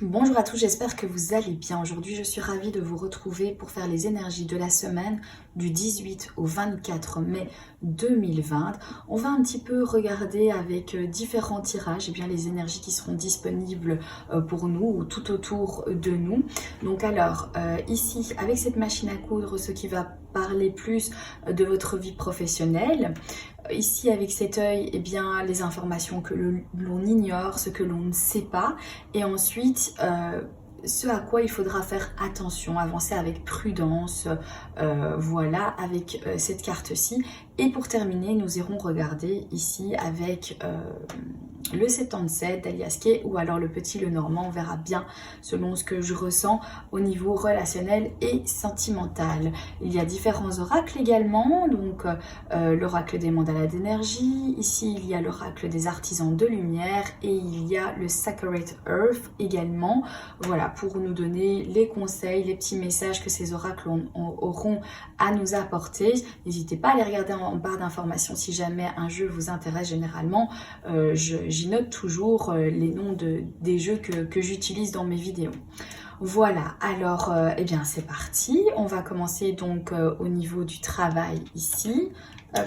Bonjour à tous, j'espère que vous allez bien. Aujourd'hui, je suis ravie de vous retrouver pour faire les énergies de la semaine du 18 au 24 mai 2020. On va un petit peu regarder avec différents tirages les énergies qui seront disponibles pour nous ou tout autour de nous. Donc alors, ici, avec cette machine à coudre, ce qui va parler plus de votre vie professionnelle. Ici, avec cet œil, les informations que l'on ignore, ce que l'on ne sait pas. Et ensuite, ce à quoi il faudra faire attention, avancer avec prudence, voilà, avec cette carte-ci. Et pour terminer, nous irons regarder ici avec le 77 d'Alias Kay ou alors le petit le normand. On verra bien selon ce que je ressens au niveau relationnel et sentimental. Il y a différents oracles également, donc l'oracle des mandalas d'énergie, ici il y a l'oracle des artisans de lumière et il y a le Sacred Earth également, voilà, pour nous donner les conseils, les petits messages que ces oracles auront à nous apporter. N'hésitez pas à les regarder en barre d'informations si jamais un jeu vous intéresse. Généralement, j'y note toujours les noms des jeux que j'utilise dans mes vidéos. Voilà, alors c'est parti. On va commencer donc au niveau du travail ici.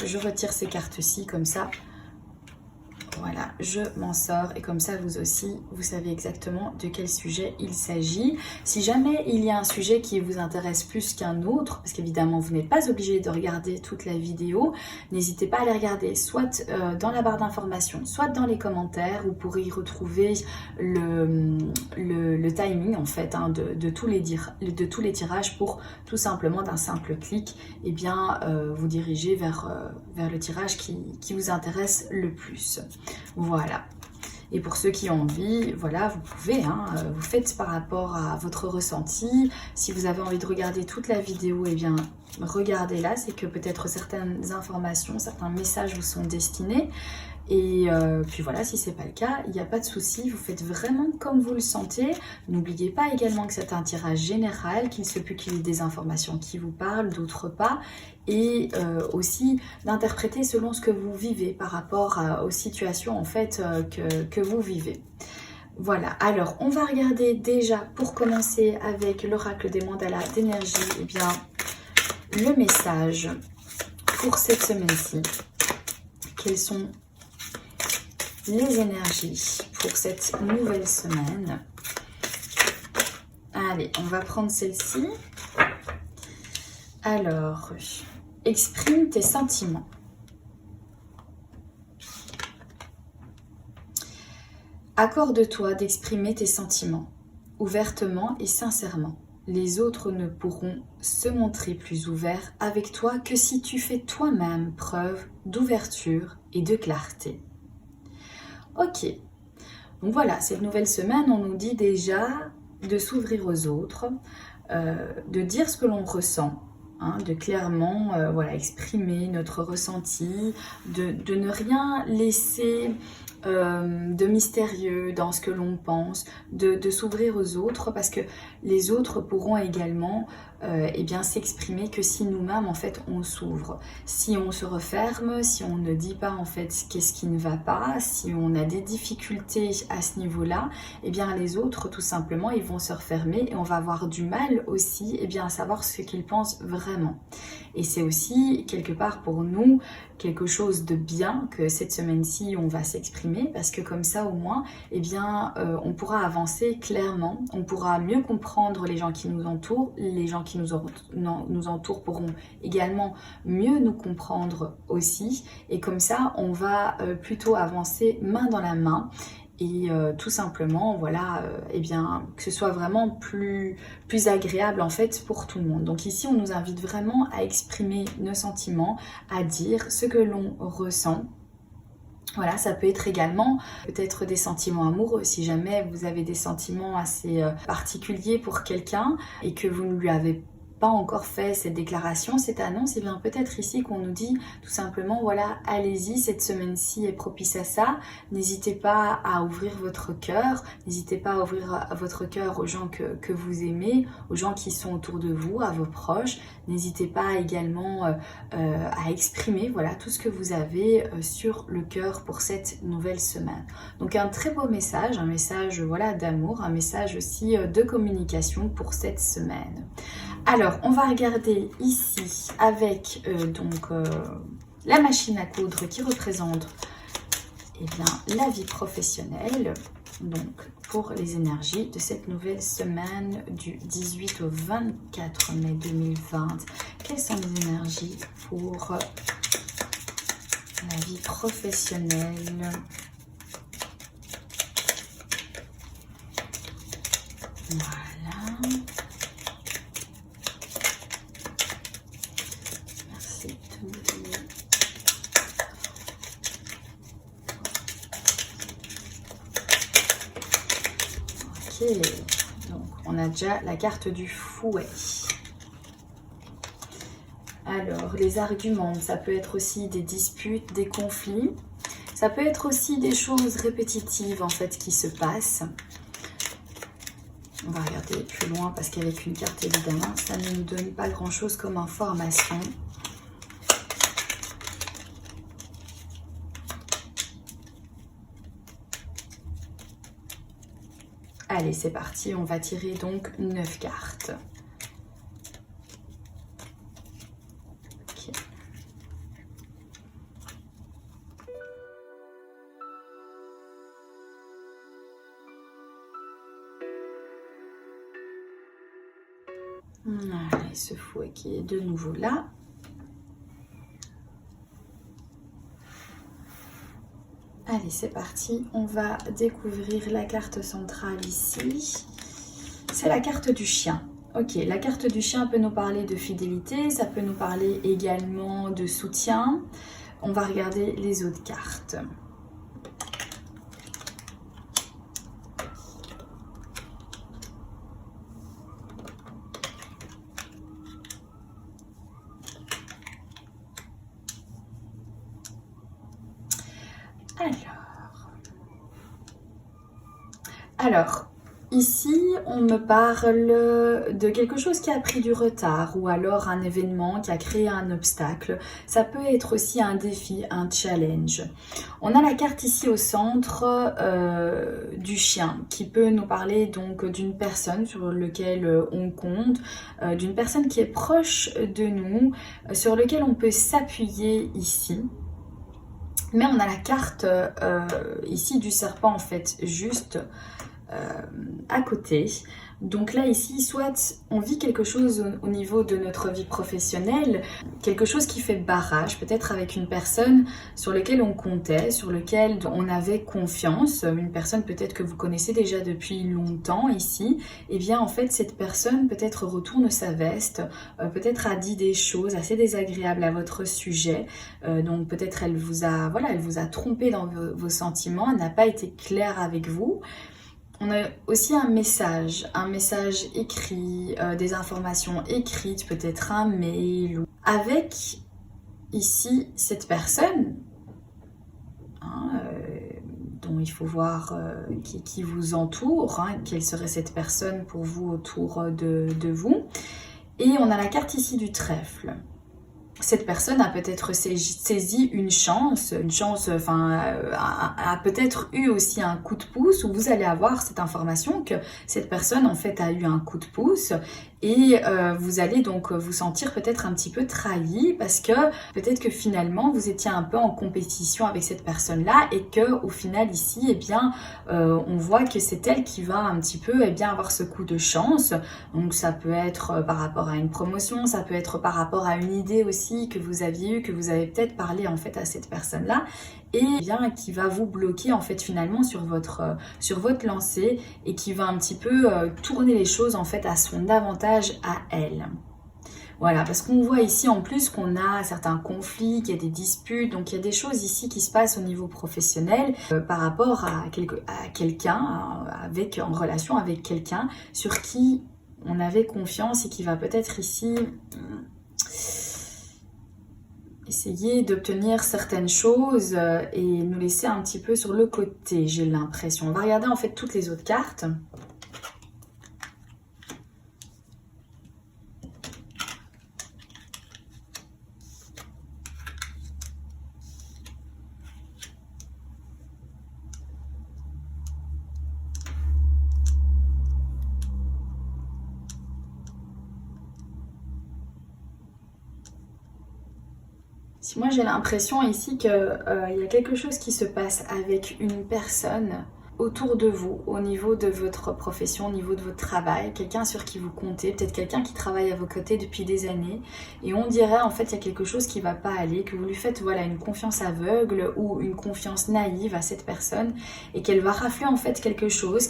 Je retire ces cartes-ci comme ça. Voilà, je m'en sors et comme ça vous aussi, vous savez exactement de quel sujet il s'agit. Si jamais il y a un sujet qui vous intéresse plus qu'un autre, parce qu'évidemment vous n'êtes pas obligé de regarder toute la vidéo, n'hésitez pas à les regarder soit dans la barre d'informations, soit dans les commentaires. Vous pourrez y retrouver le timing en fait de tous les tirages pour tout simplement d'un simple clic vous diriger vers le tirage qui vous intéresse le plus. Voilà. Et pour ceux qui ont envie, voilà, vous pouvez, vous faites par rapport à votre ressenti. Si vous avez envie de regarder toute la vidéo, regardez-la. C'est que peut-être certaines informations, certains messages vous sont destinés. Et puis voilà, si c'est pas le cas, il n'y a pas de souci, vous faites vraiment comme vous le sentez. N'oubliez pas également que c'est un tirage général, qu'il se peut qu'il y ait des informations qui vous parlent, d'autres pas. Et aussi d'interpréter selon ce que vous vivez par rapport aux situations en fait que vous vivez. Voilà, alors on va regarder déjà pour commencer avec l'oracle des mandalas d'énergie, le message pour cette semaine-ci. Quels sont les énergies pour cette nouvelle semaine? Allez, on va prendre celle-ci. Alors, exprime tes sentiments. Accorde-toi d'exprimer tes sentiments, ouvertement et sincèrement. Les autres ne pourront se montrer plus ouverts avec toi que si tu fais toi-même preuve d'ouverture et de clarté. Ok, donc voilà, cette nouvelle semaine, on nous dit déjà de s'ouvrir aux autres, de dire ce que l'on ressent, de clairement exprimer notre ressenti, de ne rien laisser de mystérieux dans ce que l'on pense, de s'ouvrir aux autres parce que les autres pourront également s'exprimer que si nous-mêmes en fait on s'ouvre. Si on se referme, si on ne dit pas en fait qu'est-ce qui ne va pas, si on a des difficultés à ce niveau-là, les autres tout simplement ils vont se refermer et on va avoir du mal aussi à savoir ce qu'ils pensent vraiment. Et c'est aussi quelque part pour nous quelque chose de bien que cette semaine-ci on va s'exprimer parce que comme ça au moins on pourra avancer clairement, on pourra mieux comprendre les gens qui nous entourent, les gens qui nous entourent pourront également mieux nous comprendre aussi et comme ça on va plutôt avancer main dans la main. Et tout simplement, voilà, que ce soit vraiment plus agréable en fait pour tout le monde. Donc ici, on nous invite vraiment à exprimer nos sentiments, à dire ce que l'on ressent. Voilà, ça peut être également peut-être des sentiments amoureux. Si jamais vous avez des sentiments assez particuliers pour quelqu'un et que vous ne lui avez pas encore fait cette déclaration, cette annonce, et bien peut-être ici qu'on nous dit tout simplement, voilà, allez-y, cette semaine-ci est propice à ça. N'hésitez pas à ouvrir votre cœur, n'hésitez pas à ouvrir votre cœur aux gens que vous aimez, aux gens qui sont autour de vous, à vos proches. N'hésitez pas également à exprimer, voilà, tout ce que vous avez sur le cœur pour cette nouvelle semaine. Donc un très beau message, un message, voilà, d'amour, un message aussi de communication pour cette semaine. Alors, on va regarder ici avec la machine à coudre qui représente la vie professionnelle. Donc, pour les énergies de cette nouvelle semaine du 18 au 24 mai 2020, quelles sont les énergies pour la vie professionnelle? Voilà. Merci. Ok. Donc, on a déjà la carte du fouet. Alors, les arguments, ça peut être aussi des disputes, des conflits. Ça peut être aussi des choses répétitives, en fait, qui se passent. On va regarder plus loin parce qu'avec une carte, évidemment, ça ne nous donne pas grand-chose comme information. Allez, c'est parti. On va tirer donc 9 cartes. Okay. Allez, ce fouet qui est de nouveau là. Allez, c'est parti. On va découvrir la carte centrale ici. C'est la carte du chien. Ok, la carte du chien peut nous parler de fidélité, ça peut nous parler également de soutien. On va regarder les autres cartes. Alors, ici, on me parle de quelque chose qui a pris du retard ou alors un événement qui a créé un obstacle. Ça peut être aussi un défi, un challenge. On a la carte ici au centre du chien qui peut nous parler donc d'une personne sur laquelle on compte, d'une personne qui est proche de nous, sur laquelle on peut s'appuyer ici. Mais on a la carte ici du serpent en fait, juste à côté. Donc là ici, soit on vit quelque chose au niveau de notre vie professionnelle, quelque chose qui fait barrage, peut-être avec une personne sur laquelle on comptait, sur laquelle on avait confiance, une personne peut-être que vous connaissez déjà depuis longtemps ici, et bien en fait cette personne peut-être retourne sa veste, peut-être a dit des choses assez désagréables à votre sujet, donc peut-être elle vous a trompé dans vos sentiments, elle n'a pas été claire avec vous. On a aussi un message écrit, des informations écrites, peut-être un mail, avec ici cette personne dont il faut voir qui vous entoure, quelle serait cette personne pour vous autour de vous. Et on a la carte ici du trèfle. Cette personne a peut-être saisi une chance, a peut-être eu aussi un coup de pouce, où vous allez avoir cette information que cette personne en fait a eu un coup de pouce et vous allez donc vous sentir peut-être un petit peu trahi parce que peut-être que finalement vous étiez un peu en compétition avec cette personne-là et que au final ici, on voit que c'est elle qui va un petit peu avoir ce coup de chance. Donc ça peut être par rapport à une promotion, ça peut être par rapport à une idée aussi que vous aviez eu, que vous avez peut-être parlé en fait à cette personne-là et qui va vous bloquer en fait finalement sur votre lancée et qui va un petit peu tourner les choses en fait à son avantage à elle. Voilà, parce qu'on voit ici en plus qu'on a certains conflits, qu'il y a des disputes, donc il y a des choses ici qui se passent au niveau professionnel par rapport à quelqu'un, en relation avec quelqu'un sur qui on avait confiance et qui va peut-être ici essayer d'obtenir certaines choses et nous laisser un petit peu sur le côté, j'ai l'impression. On va regarder en fait toutes les autres cartes. Moi j'ai l'impression ici qu'il y a quelque chose qui se passe avec une personne autour de vous, au niveau de votre profession, au niveau de votre travail, quelqu'un sur qui vous comptez, peut-être quelqu'un qui travaille à vos côtés depuis des années, et on dirait en fait il y a quelque chose qui ne va pas aller, que vous lui faites voilà une confiance aveugle ou une confiance naïve à cette personne, et qu'elle va rafler en fait quelque chose,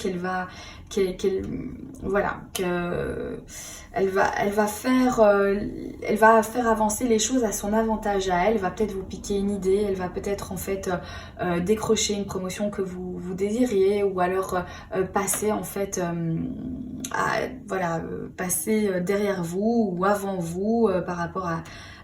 elle va faire avancer les choses à son avantage à elle, va peut-être vous piquer une idée, elle va peut-être en fait décrocher une promotion que vous désiriez, ou alors passer en fait passer derrière vous ou avant vous par rapport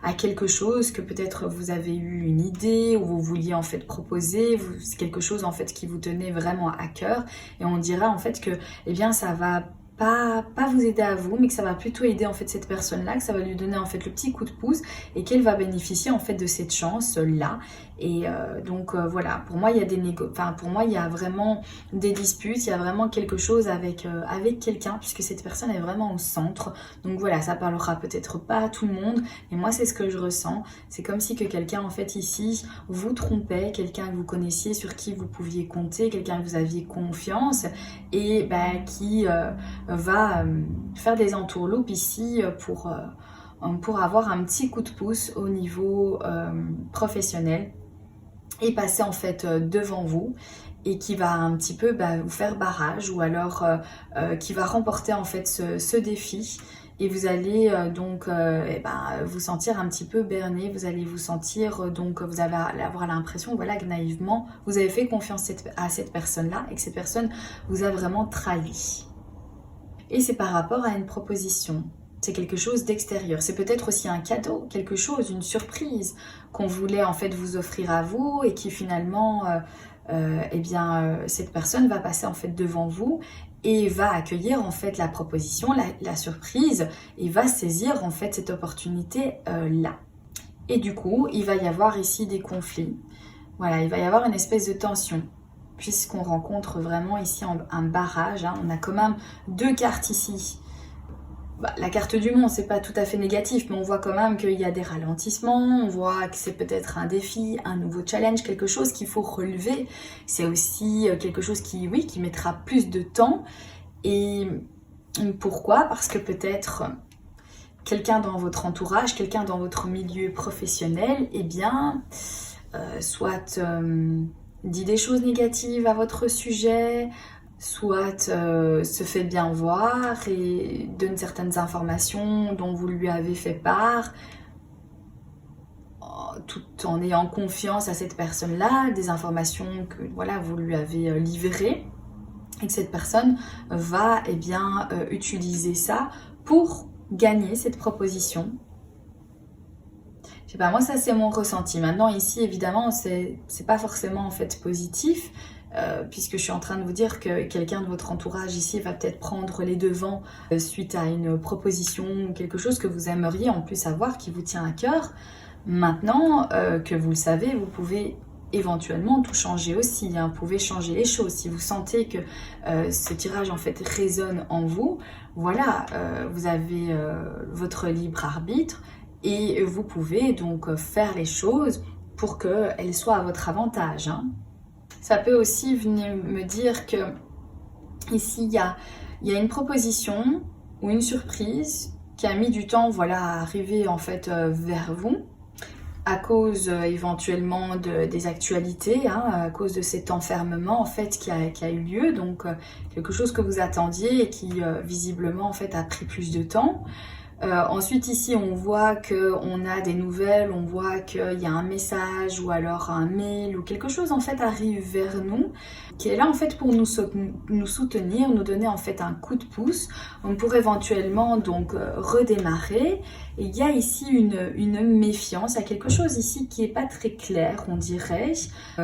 à quelque chose que peut-être vous avez eu une idée ou vous vouliez en fait proposer, c'est quelque chose en fait qui vous tenait vraiment à cœur, et on dirait en fait que eh bien ça va pas vous aider à vous, mais que ça va plutôt aider en fait cette personne-là, que ça va lui donner en fait le petit coup de pouce et qu'elle va bénéficier en fait de cette chance-là. Et donc voilà, pour moi il y a pour moi il y a vraiment des disputes, il y a vraiment quelque chose avec quelqu'un, puisque cette personne est vraiment au centre. Donc voilà, ça parlera peut-être pas à tout le monde, mais moi c'est ce que je ressens. C'est comme si que quelqu'un en fait ici vous trompait, quelqu'un que vous connaissiez, sur qui vous pouviez compter, quelqu'un que vous aviez confiance, et qui va faire des entourloupes ici pour avoir un petit coup de pouce au niveau professionnel, et passer en fait devant vous, et qui va un petit peu vous faire barrage, ou alors qui va remporter en fait ce défi, et vous allez vous sentir un petit peu berné, vous allez vous sentir vous allez avoir l'impression voilà, que naïvement vous avez fait confiance à cette personne-là, et que cette personne vous a vraiment trahi. Et c'est par rapport à une proposition. C'est quelque chose d'extérieur. C'est peut-être aussi un cadeau, quelque chose, une surprise qu'on voulait en fait vous offrir à vous, et qui finalement, cette personne va passer en fait devant vous et va accueillir en fait la proposition, la surprise, et va saisir en fait cette opportunité là. Et du coup, il va y avoir ici des conflits. Voilà, il va y avoir une espèce de tension, puisqu'on rencontre vraiment ici un barrage. On a quand même deux cartes ici. La carte du monde, c'est pas tout à fait négatif, mais on voit quand même qu'il y a des ralentissements, on voit que c'est peut-être un défi, un nouveau challenge, quelque chose qu'il faut relever. C'est aussi quelque chose qui mettra plus de temps. Et pourquoi? Parce que peut-être quelqu'un dans votre entourage, quelqu'un dans votre milieu professionnel, soit dit des choses négatives à votre sujet, soit se fait bien voir et donne certaines informations dont vous lui avez fait part, tout en ayant confiance à cette personne-là, des informations que voilà, vous lui avez livrées, et que cette personne va utiliser ça pour gagner cette proposition. Je sais pas, moi ça c'est mon ressenti. Maintenant ici évidemment c'est pas forcément en fait positif, puisque je suis en train de vous dire que quelqu'un de votre entourage ici va peut-être prendre les devants suite à une proposition ou quelque chose que vous aimeriez en plus avoir, qui vous tient à cœur. Maintenant que vous le savez, vous pouvez éventuellement tout changer aussi, vous pouvez changer les choses. Si vous sentez que ce tirage en fait résonne en vous, voilà, vous avez votre libre arbitre, et vous pouvez donc faire les choses pour qu'elles soient à votre avantage. Ça peut aussi venir me dire que ici il y a une proposition ou une surprise qui a mis du temps à arriver en fait vers vous, à cause éventuellement des actualités, à cause de cet enfermement en fait qui a eu lieu, donc quelque chose que vous attendiez et qui visiblement en fait a pris plus de temps. Ensuite ici on voit qu'on a des nouvelles, on voit qu'il y a un message ou alors un mail ou quelque chose en fait arrive vers nous qui est là en fait pour nous soutenir, nous donner en fait un coup de pouce pour éventuellement donc redémarrer. Et il y a ici une méfiance, il y a quelque chose ici qui est pas très clair on dirait,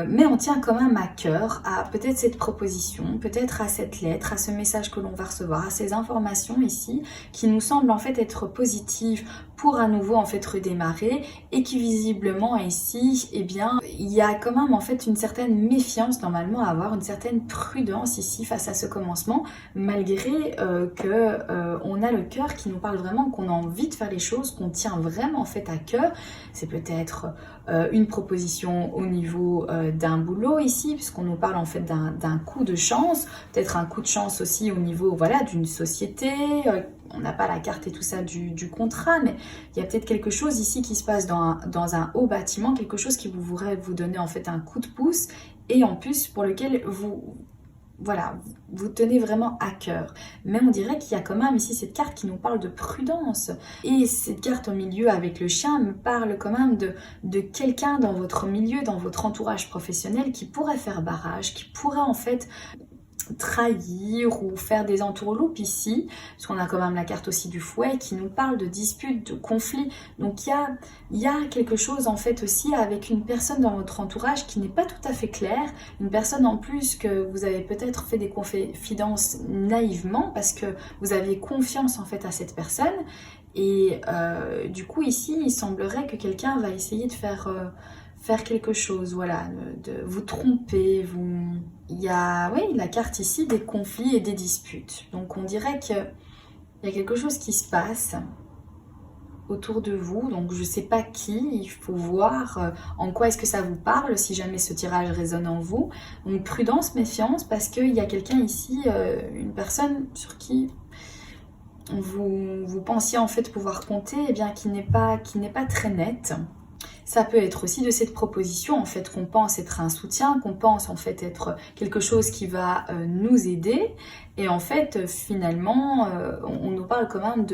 mais on tient quand même à cœur à peut-être cette proposition, peut-être à cette lettre, à ce message que l'on va recevoir, à ces informations ici qui nous semblent en fait être positives pour à nouveau en fait redémarrer et qui visiblement ici, eh bien, il y a quand même en fait une certaine méfiance normalement à avoir, une certaine prudence ici face à ce commencement, malgré on a le cœur qui nous parle vraiment qu'on a envie de faire les choses, qu'on tient vraiment en fait à cœur. C'est peut-être une proposition au niveau d'un boulot ici, puisqu'on nous parle en fait d'un coup de chance, peut-être un coup de chance aussi au niveau voilà, d'une société. On n'a pas la carte et tout ça du contrat, mais il y a peut-être quelque chose ici qui se passe dans un haut bâtiment, quelque chose qui voudrait vous donner en fait un coup de pouce et en plus pour lequel voilà, vous tenez vraiment à cœur. Mais on dirait qu'il y a quand même ici cette carte qui nous parle de prudence. Et cette carte au milieu avec le chien me parle quand même de quelqu'un dans votre milieu, dans votre entourage professionnel qui pourrait faire barrage, qui pourrait en fait trahir ou faire des entourloupes ici, parce qu'on a quand même la carte aussi du fouet qui nous parle de disputes, de conflits. Donc il y a quelque chose en fait aussi avec une personne dans votre entourage qui n'est pas tout à fait claire, une personne en plus que vous avez peut-être fait des confidences naïvement parce que vous aviez confiance en fait à cette personne et du coup ici il semblerait que quelqu'un va essayer de faire quelque chose, voilà, de vous tromper, Il y a, oui, la carte ici des conflits et des disputes. Donc on dirait qu'il y a quelque chose qui se passe autour de vous. Donc je ne sais pas qui, il faut voir en quoi est-ce que ça vous parle, si jamais ce tirage résonne en vous. Donc prudence, méfiance, parce qu'il y a quelqu'un ici, une personne sur qui vous pensiez en fait pouvoir compter, eh bien qui n'est pas très nette. Ça peut être aussi de cette proposition en fait qu'on pense être un soutien, qu'on pense en fait être quelque chose qui va nous aider et en fait finalement on nous parle quand même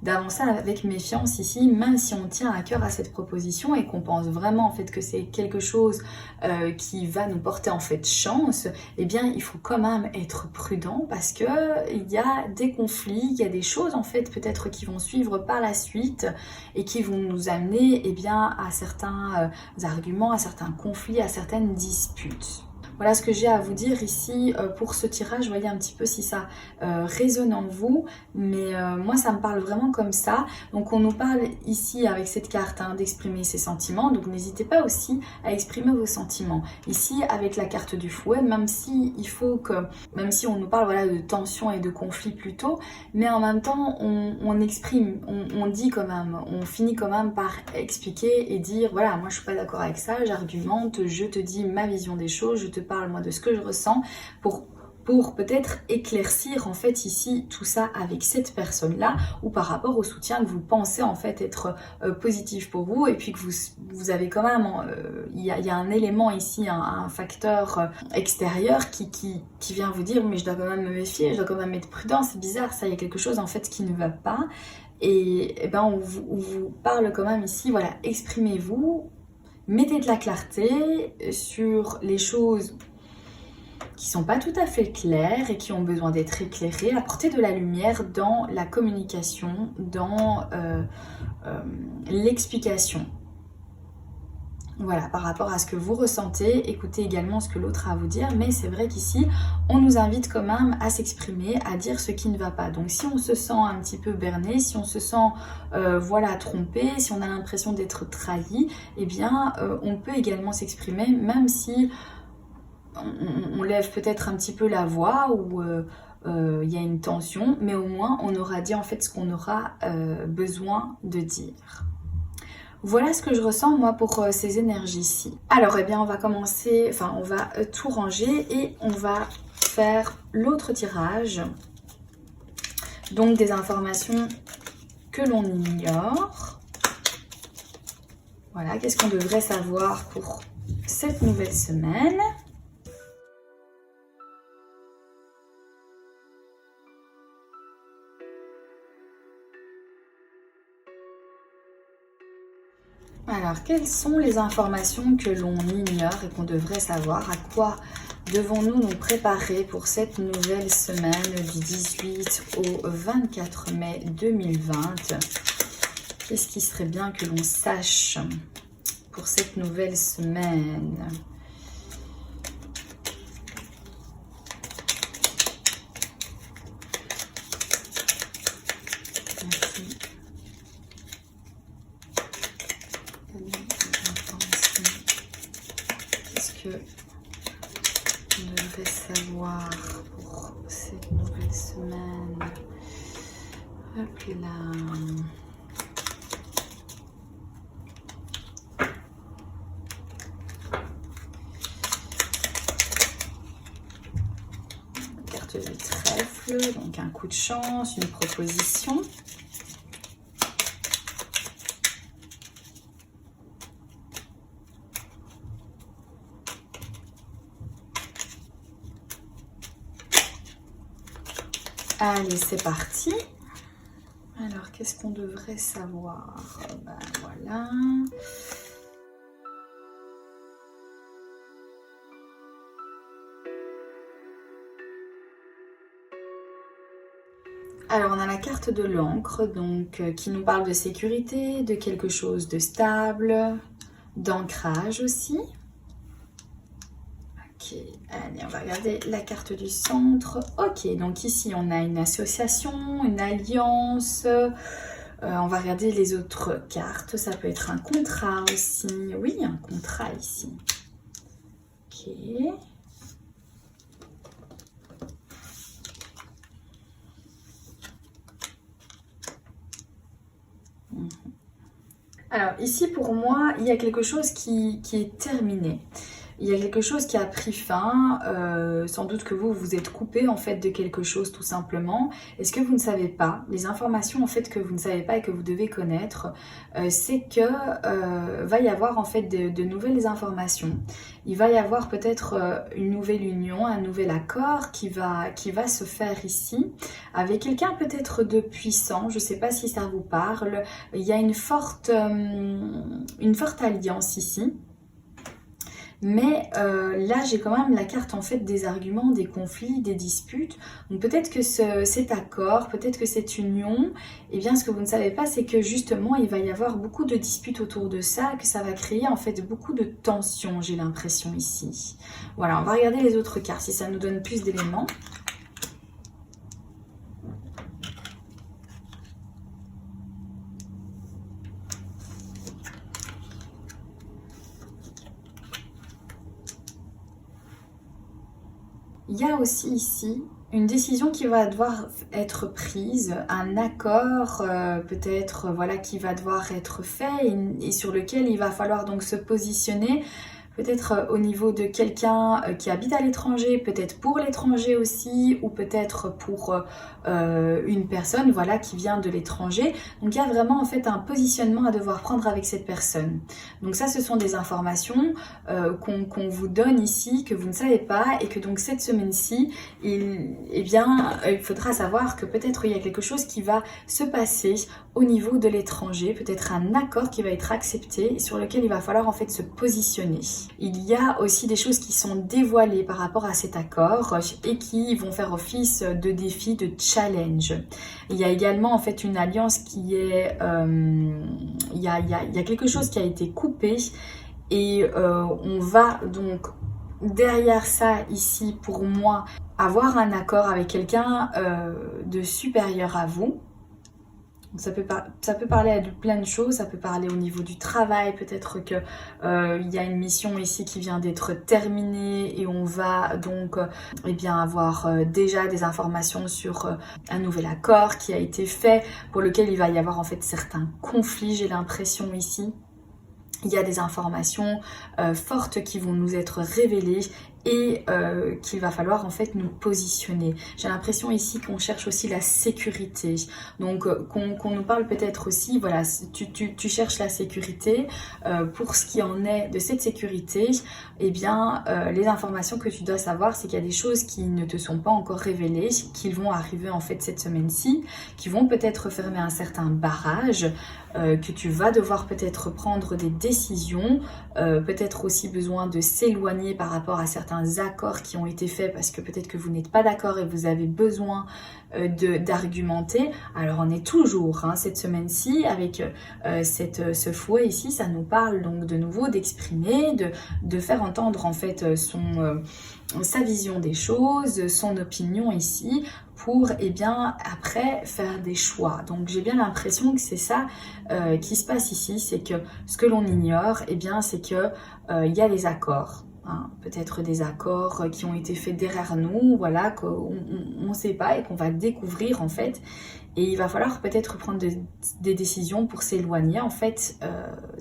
d'avancer avec méfiance ici, même si on tient à cœur à cette proposition et qu'on pense vraiment en fait que c'est quelque chose qui va nous porter en fait chance, eh bien il faut quand même être prudent parce que il y a des conflits, il y a des choses en fait peut-être qui vont suivre par la suite et qui vont nous amener eh bien à certains arguments, à certains conflits, à certaines disputes. Voilà ce que j'ai à vous dire ici pour ce tirage. Voyez un petit peu si ça résonne en vous. Mais moi, ça me parle vraiment comme ça. Donc, on nous parle ici avec cette carte d'exprimer ses sentiments. Donc, n'hésitez pas aussi à exprimer vos sentiments. Ici, avec la carte du fouet, même si on nous parle voilà, de tension et de conflit plutôt, mais en même temps, on exprime, on dit quand même, on finit quand même par expliquer et dire, voilà, moi, je suis pas d'accord avec ça, j'argumente, je te dis ma vision des choses, je te parle moi de ce que je ressens pour peut-être éclaircir en fait ici tout ça avec cette personne-là ou par rapport au soutien que vous pensez en fait être positif pour vous et puis que vous avez quand même, il y a un élément ici, un facteur extérieur qui vient vous dire mais je dois quand même me méfier, je dois quand même être prudent, c'est bizarre ça, il y a quelque chose en fait qui ne va pas et ben on vous parle quand même ici, voilà, exprimez-vous. Mettez de la clarté sur les choses qui ne sont pas tout à fait claires et qui ont besoin d'être éclairées. Apportez de la lumière dans la communication, dans l'explication. Voilà, par rapport à ce que vous ressentez, écoutez également ce que l'autre a à vous dire, mais c'est vrai qu'ici, on nous invite quand même à s'exprimer, à dire ce qui ne va pas. Donc si on se sent un petit peu berné, si on se sent voilà, trompé, si on a l'impression d'être trahi, eh bien, on peut également s'exprimer, même si on lève peut-être un petit peu la voix ou il y a une tension, mais au moins, on aura dit en fait ce qu'on aura besoin de dire. Voilà ce que je ressens moi pour ces énergies-ci. Alors eh bien on va commencer, enfin on va tout ranger et on va faire l'autre tirage. Donc des informations que l'on ignore. Voilà, qu'est-ce qu'on devrait savoir pour cette nouvelle semaine ? Alors, quelles sont les informations que l'on ignore et qu'on devrait savoir? À quoi devons-nous nous préparer pour cette nouvelle semaine du 18 au 24 mai 2020? Qu'est-ce qui serait bien que l'on sache pour cette nouvelle semaine? Merci. Qu'est-ce que on devrait savoir pour cette nouvelle semaine? Hop là. Carte du trèfle, donc un coup de chance, une proposition. Allez, c'est parti. Alors, qu'est-ce qu'on devrait savoir? Ben voilà. Alors, on a la carte de l'encre, donc qui nous parle de sécurité, de quelque chose de stable, d'ancrage aussi. Ok, allez, on va regarder la carte du centre. Ok, donc ici, on a une association, une alliance. On va regarder les autres cartes. Ça peut être un contrat aussi. Oui, un contrat ici. Ok. Alors ici, pour moi, il y a quelque chose qui est terminé. Il y a quelque chose qui a pris fin, sans doute que vous êtes coupé en fait de quelque chose tout simplement. Et ce que vous ne savez pas, les informations en fait que vous ne savez pas et que vous devez connaître, c'est que va y avoir en fait de nouvelles informations. Il va y avoir peut-être une nouvelle union, un nouvel accord qui va se faire ici avec quelqu'un peut-être de puissant. Je ne sais pas si ça vous parle. Il y a une forte alliance ici. Mais là, j'ai quand même la carte en fait des arguments, des conflits, des disputes. Donc peut-être que cet accord, peut-être que cette union, eh bien ce que vous ne savez pas, c'est que justement, il va y avoir beaucoup de disputes autour de ça, que ça va créer en fait beaucoup de tensions, j'ai l'impression ici. Voilà, on va regarder les autres cartes, si ça nous donne plus d'éléments. Il y a aussi ici une décision qui va devoir être prise, un accord peut-être voilà, qui va devoir être fait et sur lequel il va falloir donc se positionner. Peut-être au niveau de quelqu'un qui habite à l'étranger, peut-être pour l'étranger aussi, ou peut-être pour une personne voilà, qui vient de l'étranger. Donc il y a vraiment en fait un positionnement à devoir prendre avec cette personne. Donc ça, ce sont des informations qu'on vous donne ici, que vous ne savez pas, et que donc cette semaine-ci, il faudra savoir que peut-être il y a quelque chose qui va se passer au niveau de l'étranger, peut-être un accord qui va être accepté et sur lequel il va falloir en fait se positionner. Il y a aussi des choses qui sont dévoilées par rapport à cet accord et qui vont faire office de défi, de challenge. Il y a également en fait une alliance qui est... il y a quelque chose qui a été coupé et on va donc derrière ça ici pour moi avoir un accord avec quelqu'un de supérieur à vous. Ça peut parler de plein de choses, ça peut parler au niveau du travail, peut-être que il y a une mission ici qui vient d'être terminée et on va donc avoir déjà des informations sur un nouvel accord qui a été fait pour lequel il va y avoir en fait certains conflits, j'ai l'impression ici. Il y a des informations fortes qui vont nous être révélées et qu'il va falloir en fait nous positionner. J'ai l'impression ici qu'on cherche aussi la sécurité. Donc qu'on nous parle peut-être aussi, voilà, tu cherches la sécurité. Pour ce qui en est de cette sécurité, eh bien les informations que tu dois savoir, c'est qu'il y a des choses qui ne te sont pas encore révélées, qui vont arriver en fait cette semaine-ci, qui vont peut-être fermer un certain barrage. que tu vas devoir peut-être prendre des décisions, peut-être aussi besoin de s'éloigner par rapport à certains accords qui ont été faits parce que peut-être que vous n'êtes pas d'accord et vous avez besoin d'argumenter. Alors on est toujours cette semaine-ci avec ce fouet ici, ça nous parle donc de nouveau d'exprimer, de faire entendre en fait sa vision des choses, son opinion ici, pour bien après faire des choix. Donc j'ai bien l'impression que c'est ça qui se passe ici, c'est que ce que l'on ignore, bien c'est que il y a les accords. Peut-être des accords qui ont été faits derrière nous, voilà, qu'on ne sait pas et qu'on va découvrir en fait. Et il va falloir peut-être prendre des décisions pour s'éloigner en fait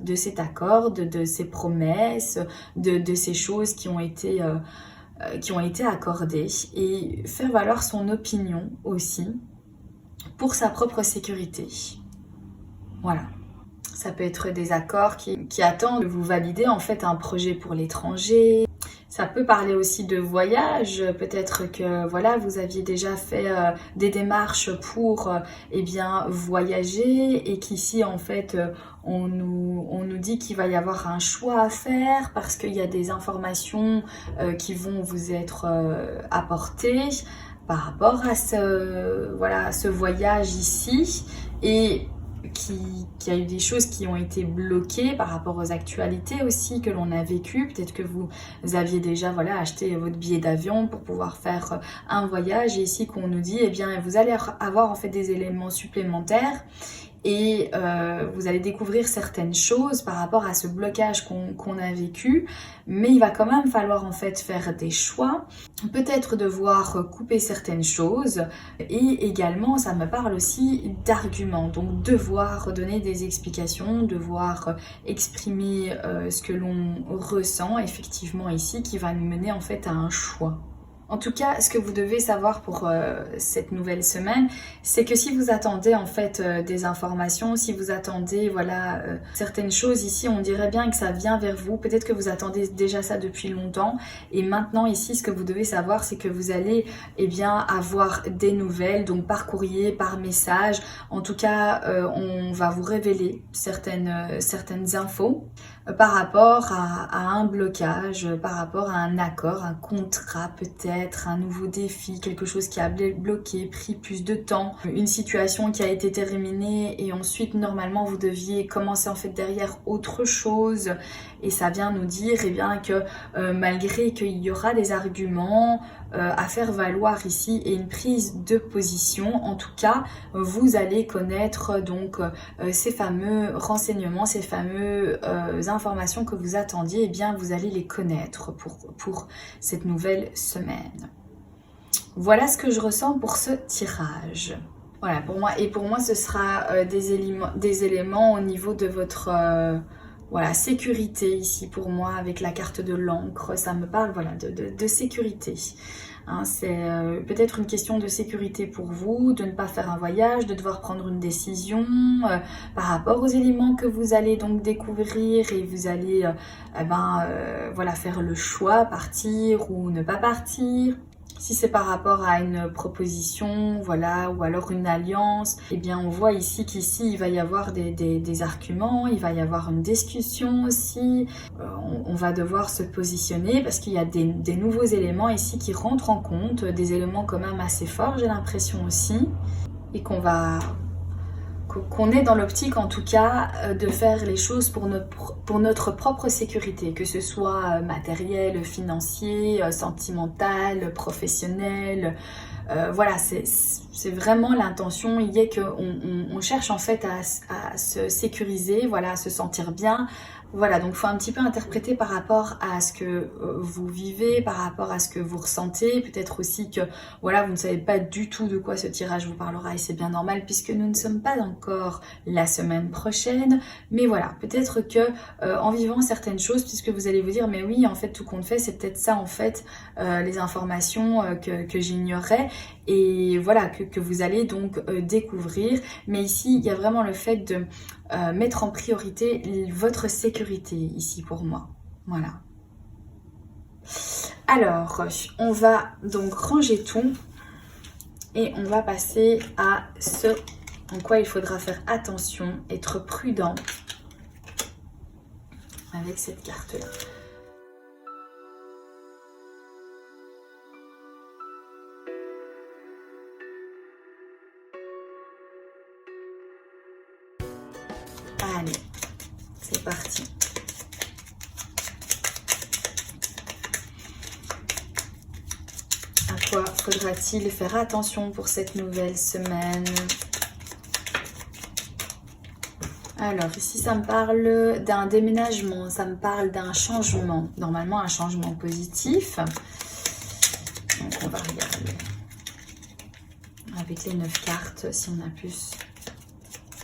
de cet accord, de ces promesses, de ces choses qui ont été accordées et faire valoir son opinion aussi pour sa propre sécurité. Voilà. Ça peut être des accords qui attendent de vous valider en fait un projet pour l'étranger. Ça peut parler aussi de voyage. Peut-être que voilà, vous aviez déjà fait des démarches pour voyager et qu'ici en fait on nous dit qu'il va y avoir un choix à faire parce qu'il y a des informations qui vont vous être apportées par rapport à ce voyage ici et qu'il y a eu des choses qui ont été bloquées par rapport aux actualités aussi que l'on a vécues. Peut-être que vous aviez déjà acheté votre billet d'avion pour pouvoir faire un voyage et ici qu'on nous dit vous allez avoir en fait des éléments supplémentaires et vous allez découvrir certaines choses par rapport à ce blocage qu'on a vécu, mais il va quand même falloir en fait faire des choix, peut-être devoir couper certaines choses et également ça me parle aussi d'arguments, donc devoir donner des explications, devoir exprimer ce que l'on ressent effectivement ici qui va nous mener en fait à un choix. En tout cas, ce que vous devez savoir pour cette nouvelle semaine, c'est que si vous attendez en fait des informations, si vous attendez certaines choses ici, on dirait bien que ça vient vers vous. Peut-être que vous attendez déjà ça depuis longtemps. Et maintenant ici, ce que vous devez savoir, c'est que vous allez avoir des nouvelles, donc par courrier, par message. En tout cas, on va vous révéler certaines infos par rapport à un blocage, par rapport à un accord, un contrat peut-être, un nouveau défi, quelque chose qui a bloqué, pris plus de temps, une situation qui a été terminée et ensuite normalement vous deviez commencer en fait derrière autre chose et ça vient nous dire que malgré qu'il y aura des arguments à faire valoir ici et une prise de position, en tout cas vous allez connaître donc ces fameux renseignements, ces fameux informations que vous attendiez, vous allez les connaître pour cette nouvelle semaine. Voilà ce que je ressens pour ce tirage. Voilà, pour moi ce sera des éléments au niveau de votre sécurité ici pour moi avec la carte de l'encre, ça me parle de sécurité. C'est peut-être une question de sécurité pour vous, de ne pas faire un voyage, de devoir prendre une décision par rapport aux éléments que vous allez donc découvrir et vous allez faire le choix, partir ou ne pas partir. Si c'est par rapport à une proposition, ou alors une alliance, on voit ici il va y avoir des arguments, il va y avoir une discussion aussi. On va devoir se positionner parce qu'il y a des nouveaux éléments ici qui rentrent en compte, des éléments quand même assez forts, j'ai l'impression aussi, et qu'on est dans l'optique en tout cas de faire les choses pour notre propre sécurité, que ce soit matériel, financier, sentimental, professionnel. C'est vraiment l'intention, il est qu'on cherche en fait à se sécuriser, à se sentir bien. Voilà, donc il faut un petit peu interpréter par rapport à ce que vous vivez, par rapport à ce que vous ressentez. Peut-être aussi que vous ne savez pas du tout de quoi ce tirage vous parlera et c'est bien normal puisque nous ne sommes pas encore la semaine prochaine. Mais peut-être que en vivant certaines choses, puisque vous allez vous dire mais oui, en fait tout compte fait, c'est peut-être ça en fait les informations que j'ignorais et que vous allez donc découvrir. Mais ici, il y a vraiment le fait de mettre en priorité votre sécurité ici pour moi. Voilà. Alors, on va donc ranger tout et on va passer à ce En quoi il faudra faire attention, être prudent avec cette carte-là. Allez, c'est parti. À quoi faudra-t-il faire attention pour cette nouvelle semaine? Alors ici ça me parle d'un déménagement, ça me parle d'un changement, normalement un changement positif. Donc on va regarder avec les 9 cartes si on a plus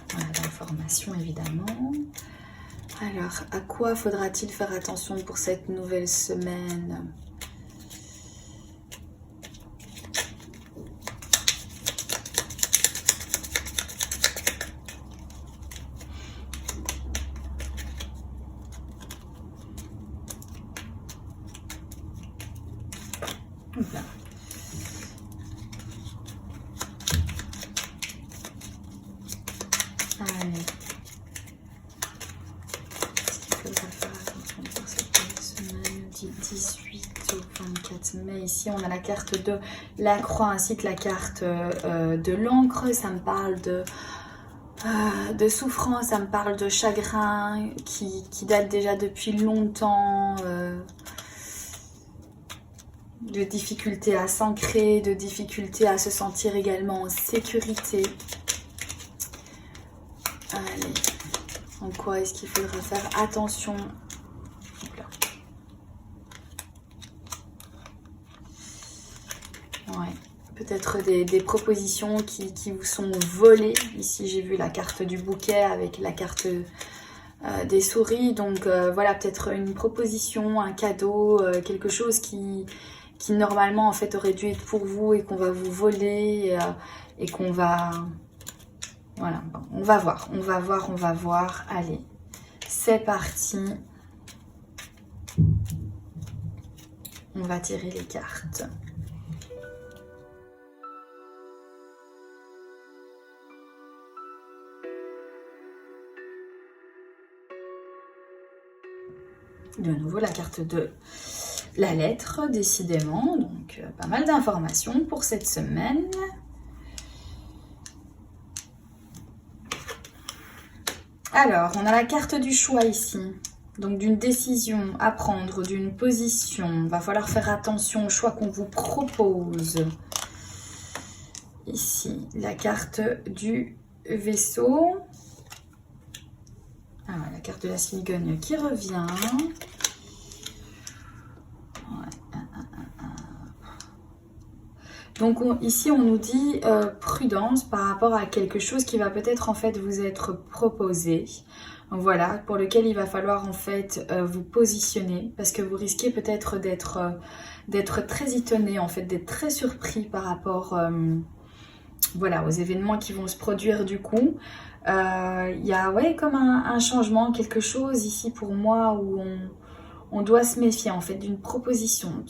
d'informations évidemment. Alors à quoi faudra-t-il faire attention pour cette nouvelle semaine? Voilà. Allez. Est-ce qu'il faudra faire attention pour cette semaine du 18 au 24 mai? Ici, on a la carte de la croix ainsi que la carte de l'encre. Ça me parle de souffrance, ça me parle de chagrin qui date déjà depuis longtemps. De difficulté à s'ancrer, de difficulté à se sentir également en sécurité. Allez, en quoi est-ce qu'il faudra faire attention? Ouais, peut-être des propositions qui vous sont volées. Ici, j'ai vu la carte du bouquet avec la carte des souris. Donc voilà, peut-être une proposition, un cadeau, quelque chose qui normalement en fait aurait dû être pour vous et qu'on va vous voler et qu'on va... Voilà, bon, on va voir. Allez, c'est parti. On va tirer les cartes. De nouveau la carte de la lettre, décidément. Donc pas mal d'informations pour cette semaine. Alors, on a la carte du choix ici. Donc d'une décision à prendre, d'une position. Il va falloir faire attention au choix qu'on vous propose. Ici, la carte du vaisseau. Ah, la carte de la cigogne qui revient. Donc ici on nous dit prudence par rapport à quelque chose qui va peut-être en fait vous être proposé. Voilà, pour lequel il va falloir en fait vous positionner parce que vous risquez peut-être d'être très étonné en fait, d'être très surpris par rapport voilà, aux événements qui vont se produire du coup. Il y a ouais, comme un changement, quelque chose ici pour moi où on doit se méfier en fait d'une proposition.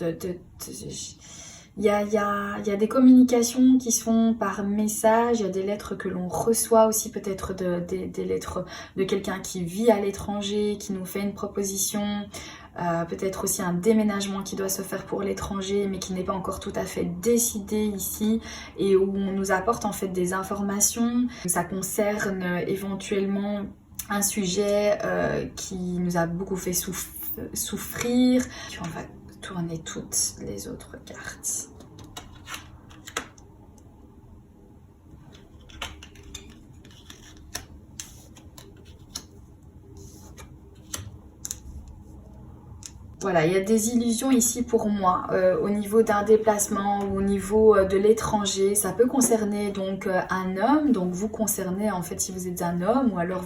Il y a des communications qui se font par message, il y a des lettres que l'on reçoit aussi, peut-être des lettres de quelqu'un qui vit à l'étranger, qui nous fait une proposition, peut-être aussi un déménagement qui doit se faire pour l'étranger, mais qui n'est pas encore tout à fait décidé ici, et où on nous apporte en fait des informations. Ça concerne éventuellement un sujet qui nous a beaucoup fait souffrir. Puis on va tourner toutes les autres cartes. Voilà, il y a des illusions ici pour moi au niveau d'un déplacement ou au niveau de l'étranger. Ça peut concerner donc un homme, donc vous concernez en fait si vous êtes un homme ou alors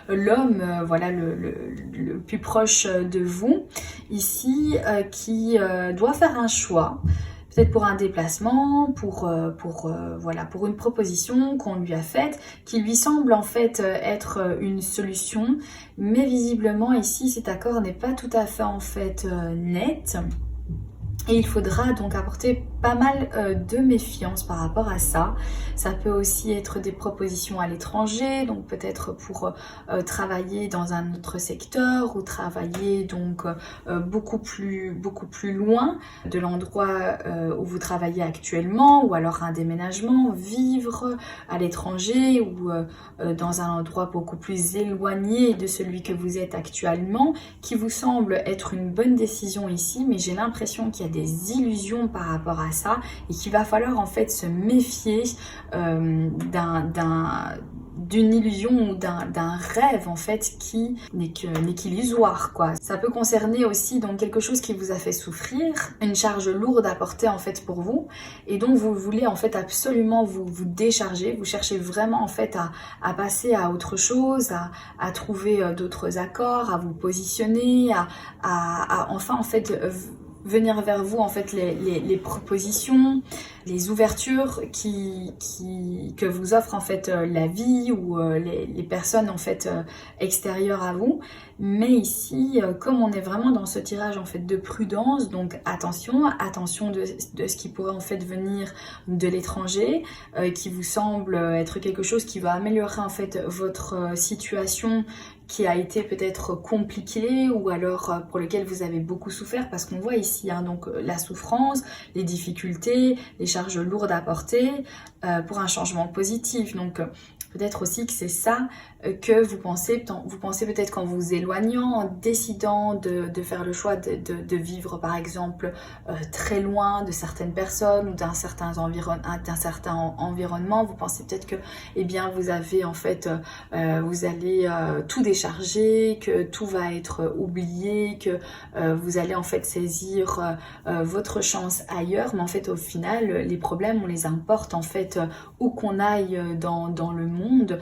l'homme, voilà le plus proche de vous ici qui doit faire un choix. Peut-être pour un déplacement, voilà, pour une proposition qu'on lui a faite, qui lui semble en fait être une solution, mais visiblement ici cet accord n'est pas tout à fait en fait net. Et il faudra donc apporter pas mal de méfiance par rapport à ça. Ça peut aussi être des propositions à l'étranger, donc peut-être pour travailler dans un autre secteur ou travailler donc beaucoup plus loin de l'endroit où vous travaillez actuellement, ou alors un déménagement, vivre à l'étranger ou dans un endroit beaucoup plus éloigné de celui que vous êtes actuellement, qui vous semble être une bonne décision ici, mais j'ai l'impression qu'il y a des illusions par rapport à ça et qu'il va falloir en fait se méfier d'une illusion ou d'un rêve en fait qui n'est qu'illusoire quoi. Ça peut concerner aussi donc quelque chose qui vous a fait souffrir, une charge lourde à porter en fait pour vous, et donc vous voulez en fait absolument vous décharger, vous cherchez vraiment en fait à passer à autre chose, à trouver d'autres accords, à vous positionner, à enfin en fait venir vers vous en fait les propositions, les ouvertures que vous offre en fait la vie ou les personnes en fait extérieures à vous. Mais ici, comme on est vraiment dans ce tirage en fait de prudence, donc attention de ce qui pourrait en fait venir de l'étranger, qui vous semble être quelque chose qui va améliorer en fait votre situation qui a été peut-être compliqué ou alors pour lequel vous avez beaucoup souffert, parce qu'on voit ici donc la souffrance, les difficultés, les charges lourdes à porter pour un changement positif. Donc peut-être aussi que c'est ça que vous pensez peut-être qu'en vous éloignant, en décidant de faire le choix de vivre par exemple très loin de certaines personnes ou d'un certain environnement, vous pensez peut-être que eh bien vous avez en fait vous allez tout décharger, que tout va être oublié, que vous allez en fait saisir votre chance ailleurs, mais en fait au final les problèmes on les importe en fait où qu'on aille dans le monde.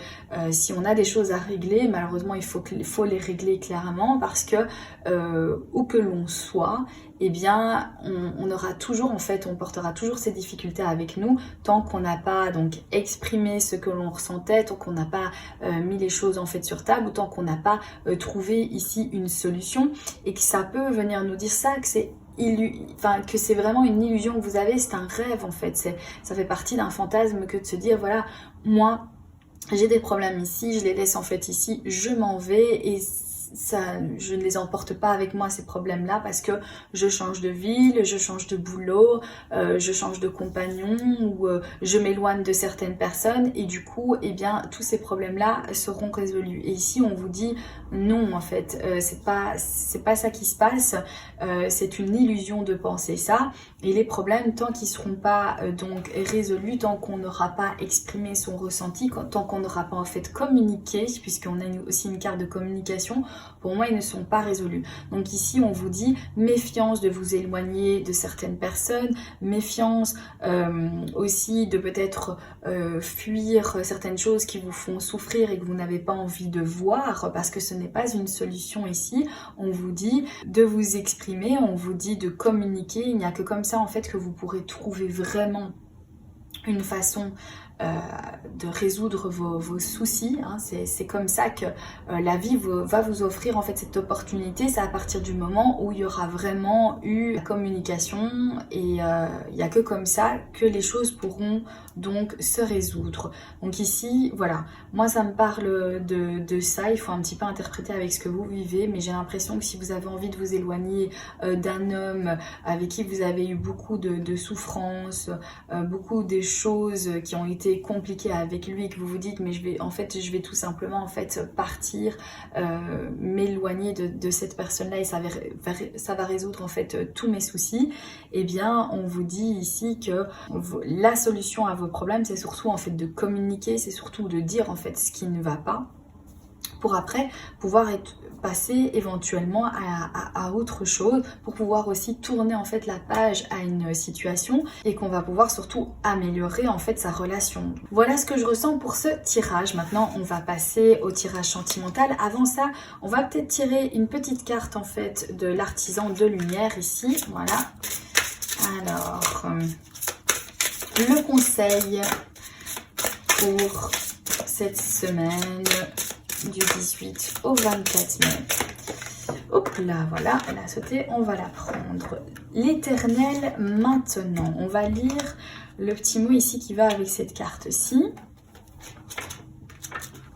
Si on a des choses à régler, malheureusement il faut les régler clairement, parce que où que l'on soit, eh bien on aura toujours en fait, on portera toujours ces difficultés avec nous tant qu'on n'a pas donc exprimé ce que l'on ressentait, tant qu'on n'a pas mis les choses en fait sur table, ou tant qu'on n'a pas trouvé ici une solution, et que ça peut venir nous dire ça, que c'est que c'est vraiment une illusion que vous avez, c'est un rêve en fait, ça fait partie d'un fantasme que de se dire voilà, moi j'ai des problèmes ici, je les laisse en fait ici, je m'en vais et ça, je ne les emporte pas avec moi ces problèmes-là, parce que je change de ville, je change de boulot, je change de compagnon, ou je m'éloigne de certaines personnes, et du coup, eh bien, tous ces problèmes-là seront résolus. Et ici, on vous dit non, en fait, c'est pas ça qui se passe, c'est une illusion de penser ça. Et les problèmes, tant qu'ils seront pas donc résolus, tant qu'on n'aura pas exprimé son ressenti, tant qu'on n'aura pas en fait communiqué, puisqu'on a aussi une carte de communication, pour moi ils ne sont pas résolus. Donc ici on vous dit méfiance de vous éloigner de certaines personnes, méfiance aussi de peut-être fuir certaines choses qui vous font souffrir et que vous n'avez pas envie de voir, parce que ce n'est pas une solution ici. On vous dit de vous exprimer, on vous dit de communiquer, il n'y a que comme ça en fait que vous pourrez trouver vraiment une façon de résoudre vos soucis, hein. C'est comme ça que la vie va vous offrir en fait cette opportunité. C'est à partir du moment où il y aura vraiment eu la communication, et il n'y a que comme ça que les choses pourront donc se résoudre. Donc ici, voilà, moi ça me parle de ça, il faut un petit peu interpréter avec ce que vous vivez, mais j'ai l'impression que si vous avez envie de vous éloigner d'un homme avec qui vous avez eu beaucoup de souffrances, beaucoup des choses qui ont été compliqué avec lui, que vous vous dites mais je vais tout simplement en fait partir, m'éloigner de cette personne-là, et ça va résoudre en fait tous mes soucis. Et bien on vous dit ici que la solution à vos problèmes, c'est surtout en fait de communiquer, c'est surtout de dire en fait ce qui ne va pas, pour après pouvoir passer éventuellement à autre chose, pour pouvoir aussi tourner en fait la page à une situation, et qu'on va pouvoir surtout améliorer en fait sa relation. Voilà ce que je ressens pour ce tirage. Maintenant on va passer au tirage sentimental. Avant ça, on va peut-être tirer une petite carte en fait de l'artisan de lumière ici, voilà. Alors le conseil pour cette semaine du 18 au 24 mai. Hop là, voilà, elle a sauté, on va la prendre. L'Éternel maintenant. On va lire le petit mot ici qui va avec cette carte-ci.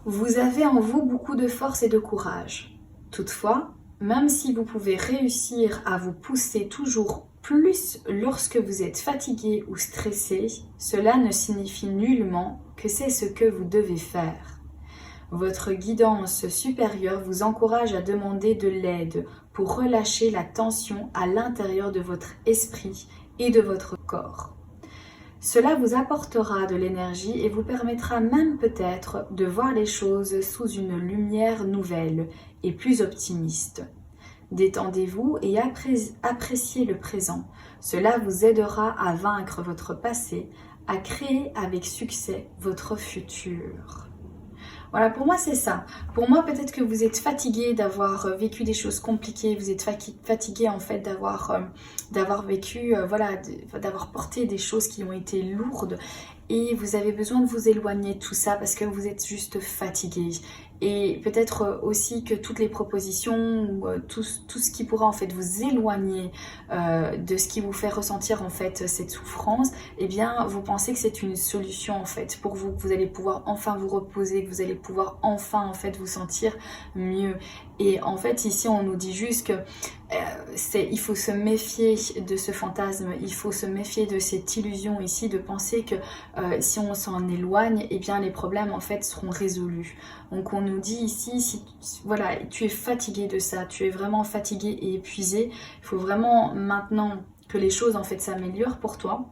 Vous avez en vous beaucoup de force et de courage. Toutefois, même si vous pouvez réussir à vous pousser toujours plus lorsque vous êtes fatigué ou stressé, cela ne signifie nullement que c'est ce que vous devez faire. Votre guidance supérieure vous encourage à demander de l'aide pour relâcher la tension à l'intérieur de votre esprit et de votre corps. Cela vous apportera de l'énergie et vous permettra même peut-être de voir les choses sous une lumière nouvelle et plus optimiste. Détendez-vous et appréciez le présent. Cela vous aidera à vaincre votre passé, à créer avec succès votre futur. Voilà, pour moi c'est ça. Pour moi peut-être que vous êtes fatigué d'avoir vécu des choses compliquées, vous êtes fatigué en fait d'avoir vécu, voilà, d'avoir porté des choses qui ont été lourdes et vous avez besoin de vous éloigner de tout ça parce que vous êtes juste fatigué. Et peut-être aussi que toutes les propositions ou tout ce qui pourra en fait vous éloigner de ce qui vous fait ressentir en fait cette souffrance, eh bien vous pensez que c'est une solution en fait pour vous, que vous allez pouvoir enfin vous reposer, que vous allez pouvoir enfin en fait vous sentir mieux. Et en fait ici on nous dit juste que il faut se méfier de ce fantasme, il faut se méfier de cette illusion ici de penser que si on s'en éloigne, eh bien les problèmes en fait seront résolus. Donc on nous dit ici, si voilà, tu es fatigué de ça, tu es vraiment fatigué et épuisé, il faut vraiment maintenant que les choses en fait s'améliorent pour toi.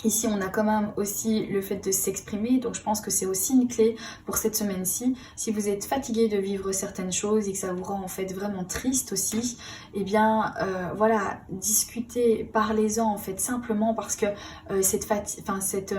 Ici, on a quand même aussi le fait de s'exprimer, donc je pense que c'est aussi une clé pour cette semaine-ci. Si vous êtes fatigué de vivre certaines choses et que ça vous rend en fait vraiment triste aussi, eh bien voilà, discutez, parlez-en en fait simplement parce que cette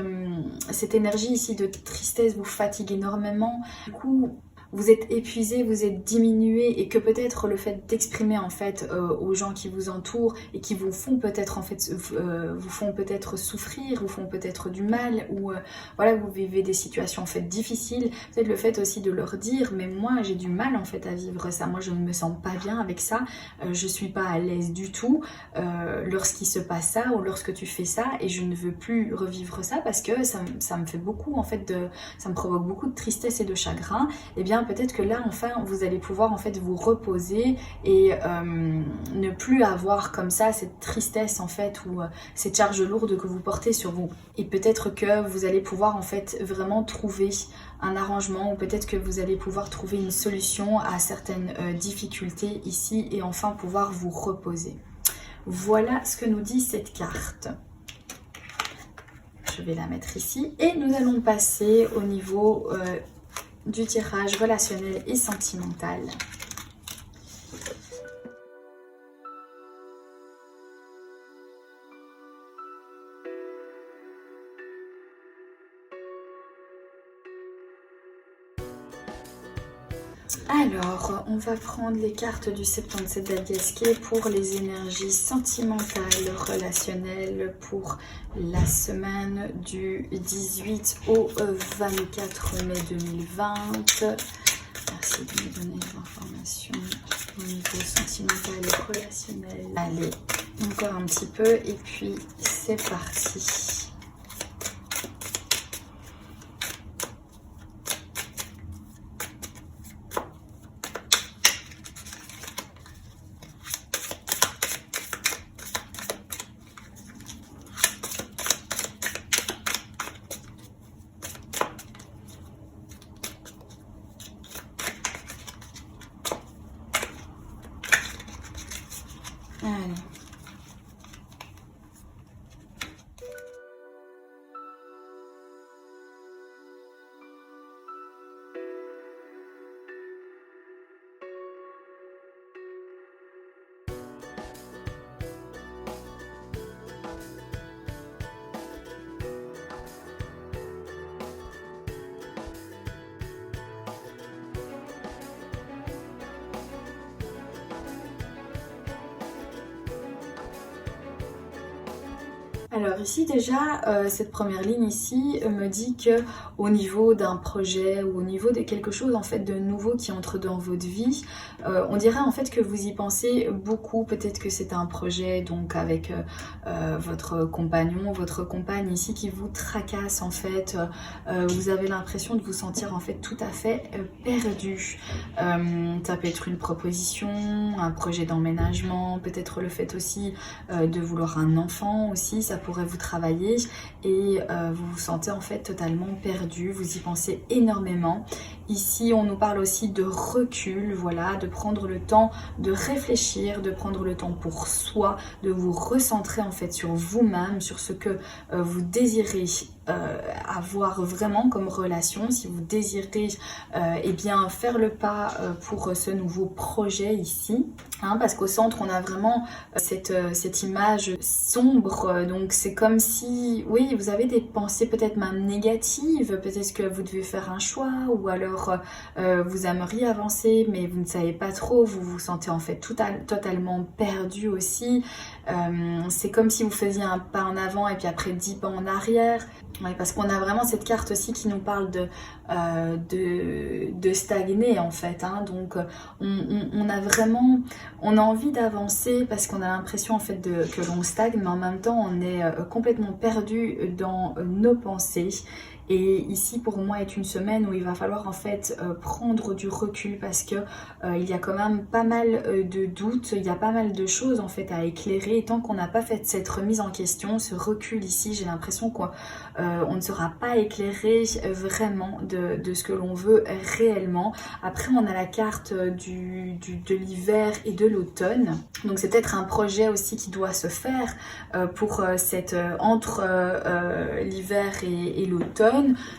énergie ici de tristesse vous fatigue énormément. Du coup, vous êtes épuisé, vous êtes diminué et que peut-être le fait d'exprimer en fait aux gens qui vous entourent et qui vous font peut-être en fait vous font peut-être souffrir, vous font peut-être du mal ou voilà, vous vivez des situations en fait difficiles, peut-être le fait aussi de leur dire mais moi j'ai du mal en fait à vivre ça, moi je ne me sens pas bien avec ça, je suis pas à l'aise du tout lorsqu'il se passe ça ou lorsque tu fais ça et je ne veux plus revivre ça parce que ça me fait beaucoup en fait ça me provoque beaucoup de tristesse et de chagrin. Et bien peut-être que là enfin vous allez pouvoir en fait vous reposer et ne plus avoir comme ça cette tristesse en fait ou cette charge lourde que vous portez sur vous. Et peut-être que vous allez pouvoir en fait vraiment trouver un arrangement ou peut-être que vous allez pouvoir trouver une solution à certaines difficultés ici et enfin pouvoir vous reposer. Voilà ce que nous dit cette carte. Je vais la mettre ici et nous allons passer au niveau du tirage relationnel et sentimental. Alors, on va prendre les cartes du 77 d'Algasquet pour les énergies sentimentales, relationnelles pour la semaine du 18 au 24 mai 2020. Merci de me donner l'information au niveau sentimental et relationnel. Allez, encore un petit peu et puis c'est parti. Allez. Alors ici déjà, cette première ligne ici me dit que au niveau d'un projet ou au niveau de quelque chose en fait de nouveau qui entre dans votre vie, on dirait en fait que vous y pensez beaucoup. Peut-être que c'est un projet donc avec votre compagnon, votre compagne ici qui vous tracasse en fait. Vous avez l'impression de vous sentir en fait tout à fait perdu. Ça peut être une proposition, un projet d'emménagement, peut-être le fait aussi de vouloir un enfant aussi, ça pourrait vous travailler et vous vous sentez en fait totalement perdu, vous y pensez énormément. Ici on nous parle aussi de recul, voilà, de prendre le temps de réfléchir, de prendre le temps pour soi, de vous recentrer en fait sur vous-même, sur ce que vous désirez avoir vraiment comme relation, si vous désirez eh bien faire le pas pour ce nouveau projet ici, hein, parce qu'au centre on a vraiment cette image sombre, donc c'est comme si, oui, vous avez des pensées peut-être même négatives, peut-être que vous devez faire un choix, ou alors vous aimeriez avancer mais vous ne savez pas trop, vous vous sentez en fait totalement perdu aussi. C'est comme si vous faisiez un pas en avant et puis après 10 pas en arrière. Oui, parce qu'on a vraiment cette carte aussi qui nous parle de stagner en fait, hein. Donc on a vraiment, on a envie d'avancer parce qu'on a l'impression en fait que l'on stagne, mais en même temps on est complètement perdu dans nos pensées. Et ici pour moi est une semaine où il va falloir en fait prendre du recul parce que il y a quand même pas mal de doutes, il y a pas mal de choses en fait à éclairer, et tant qu'on n'a pas fait cette remise en question, ce recul ici, j'ai l'impression qu'on ne sera pas éclairé vraiment de ce que l'on veut réellement. Après on a la carte de l'hiver et de l'automne, donc c'est peut-être un projet aussi qui doit se faire pour entre l'hiver et l'automne.